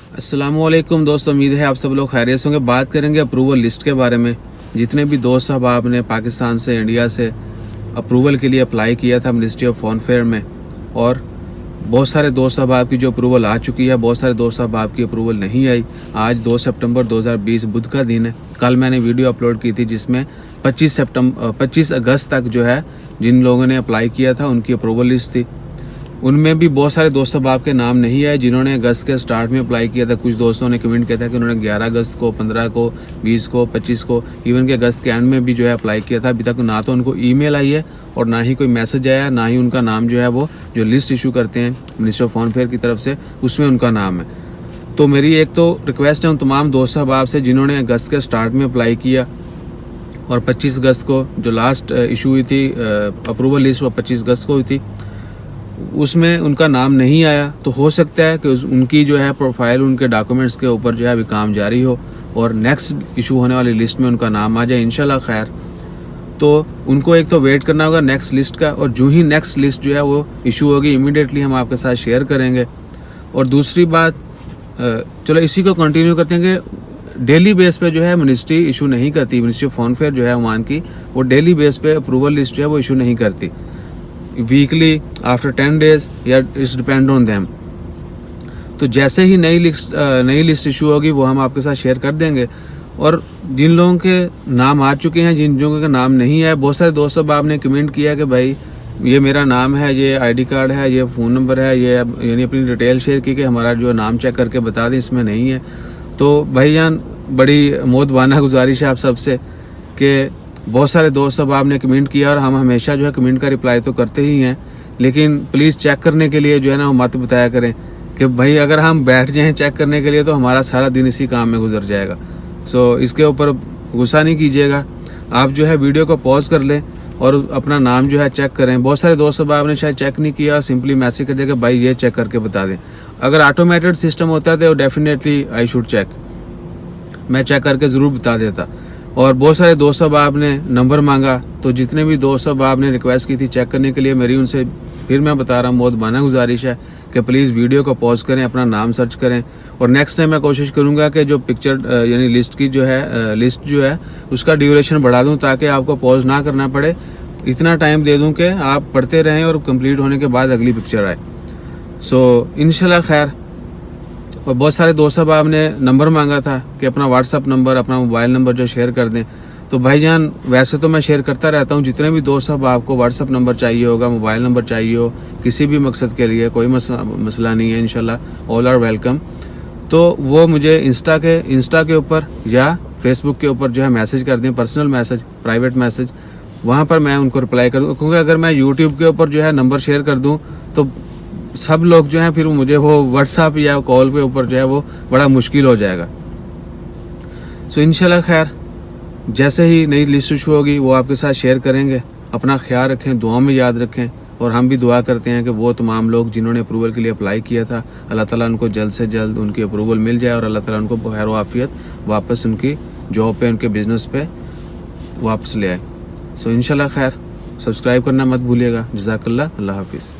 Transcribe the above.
अस्सलामुअलैकुम दोस्तों, उम्मीद है आप सब लोग खैरियत होंगे। बात करेंगे अप्रूवल लिस्ट के बारे में। जितने भी दोस्त साहब आपने पाकिस्तान से, इंडिया से अप्रूवल के लिए अप्लाई किया था मिनिस्ट्री ऑफ फॉरेन अफेयर में, और बहुत सारे दोस्त साहब आपकी जो अप्रूवल आ चुकी है, बहुत सारे दोस्त साहब आपकी अप्रूवल नहीं आई। आज 2 सितंबर 2020 बुध का दिन है। कल मैंने वीडियो अपलोड की थी जिसमें 25 अगस्त तक जो है जिन लोगों ने अप्लाई किया था उनकी अप्रूवल लिस्ट थी। उनमें भी बहुत सारे दोस्त साहब आपके नाम नहीं आए जिन्होंने अगस्त के स्टार्ट में अप्लाई किया था। कुछ दोस्तों ने कमेंट किया था कि उन्होंने 11 अगस्त को, 15 को, 20 को, 25 को, इवन के अगस्त के एंड में भी जो है अप्लाई किया था। अभी तक ना तो उनको ईमेल आई है और ना ही कोई मैसेज आया, ना ही उनका नाम जो है वो जो लिस्ट इशू करते हैं मिनिस्ट्री ऑफ फॉरेन अफेयर की तरफ से उसमें उनका नाम है। तो मेरी एक तो रिक्वेस्ट है उन तमाम दोस्त साहब आपसे जिन्होंने अगस्त के स्टार्ट में अप्लाई किया और 25 अगस्त को जो लास्ट इशू हुई थी अप्रूवल लिस्ट, वो 25 अगस्त को हुई थी, उसमें उनका नाम नहीं आया। तो हो सकता है कि उनकी जो है प्रोफाइल, उनके डॉक्यूमेंट्स के ऊपर जो है अभी काम जारी हो और नेक्स्ट इशू होने वाली लिस्ट में उनका नाम आ जाए इंशाल्लाह खैर। तो उनको एक तो वेट करना होगा नेक्स्ट लिस्ट का, और जो ही नेक्स्ट लिस्ट जो है वो इशू होगी इमीडिएटली हम आपके साथ शेयर करेंगे। और दूसरी बात, चलो इसी को कंटिन्यू करते हैं कि डेली बेस पे जो है मिनिस्ट्री इशू नहीं करती। मिनिस्ट्री ऑफ फॉरेन अफेयर जो है ओमान की, वो डेली बेस पे अप्रूवल लिस्ट जो है वो इशू नहीं करती, वीकली, आफ्टर 10 डेज, या इट्स डिपेंड ऑन देम। तो जैसे ही नई लिस्ट इशू होगी वो हम आपके साथ शेयर कर देंगे। और जिन लोगों के नाम आ चुके हैं, जिन लोगों का नाम नहीं है, बहुत सारे दोस्त सब आपने कमेंट किया कि भाई ये मेरा नाम है, ये आईडी कार्ड है, ये फ़ोन नंबर है, ये यानी अपनी डिटेल शेयर की कि हमारा जो नाम चेक करके बता दें इसमें नहीं है। तो भाईजान बड़ी मोहतबाना गुजारिश है आप सबसे कि बहुत सारे दोस्त सब आपने कमेंट किया और हम हमेशा जो है कमेंट का रिप्लाई तो करते ही हैं, लेकिन प्लीज़ चेक करने के लिए जो है ना मत बताया करें कि भाई अगर हम बैठ जाएं चेक करने के लिए तो हमारा सारा दिन इसी काम में गुजर जाएगा। सो इसके ऊपर गुस्सा नहीं कीजिएगा। आप जो है वीडियो को पॉज कर लें और अपना नाम जो है चेक करें। बहुत सारे दोस्त सब आपने शायद चेक नहीं किया, सिंपली मैसेज कर दिया कि भाई ये चेक करके बता दें। अगर ऑटोमेटेड सिस्टम होता है तो डेफिनेटली आई शुड चेक, मैं चेक करके ज़रूर बता देता। और बहुत सारे दोस्त सब आपने नंबर मांगा, तो जितने भी दोस्त सब आपने रिक्वेस्ट की थी चेक करने के लिए, मेरी उनसे फिर मैं बता रहा हूँ बहुत माना गुजारिश है कि प्लीज़ वीडियो को पॉज करें, अपना नाम सर्च करें। और नेक्स्ट टाइम मैं कोशिश करूँगा कि जो पिक्चर यानी लिस्ट की जो है लिस्ट जो है उसका ड्यूरेशन बढ़ा दूँ ताकि आपको पॉज ना करना पड़े। इतना टाइम दे दूँ कि आप पढ़ते रहें और कंप्लीट होने के बाद अगली पिक्चर आए। सो इंशाल्लाह खैर। और बहुत सारे दोस्त साहब आपने नंबर मांगा था कि अपना व्हाट्सअप नंबर, अपना मोबाइल नंबर जो शेयर कर दें। तो भाईजान वैसे तो मैं शेयर करता रहता हूँ, जितने भी दोस्त साहब आपको व्हाट्सअप नंबर चाहिए होगा, मोबाइल नंबर चाहिए हो किसी भी मकसद के लिए, कोई मसला नहीं है, इंशाल्लाह ऑल आर वेलकम। तो वो मुझे इंस्टा के ऊपर या फेसबुक के ऊपर जो है मैसेज कर दें, पर्सनल मैसेज, प्राइवेट मैसेज, वहाँ पर मैं उनको रिप्लाई करूँ। क्योंकि अगर मैं यूट्यूब के ऊपर जो है नंबर शेयर कर दूँ तो सब लोग जो हैं फिर मुझे वो व्हाट्सएप या कॉल पे ऊपर जो है वो बड़ा मुश्किल हो जाएगा। सो इंशाल्लाह खैर जैसे ही नई लिस्ट इशू होगी वो आपके साथ शेयर करेंगे। अपना ख्याल रखें, दुआ में याद रखें, और हम भी दुआ करते हैं कि वो तमाम लोग जिन्होंने अप्रूवल के लिए अप्लाई किया था, अल्लाह ताला उनको जल्द से जल्द उनकी अप्रूवल मिल जाए और अल्लाह ताला उनको खैर आफियत वापस उनकी जॉब पे, उनके बिजनेस पे वापस ले आए। सो इंशाल्लाह खैर सब्सक्राइब करना मत भूलिएगा। जज़ाकल्लाह, अल्लाह हाफिज़।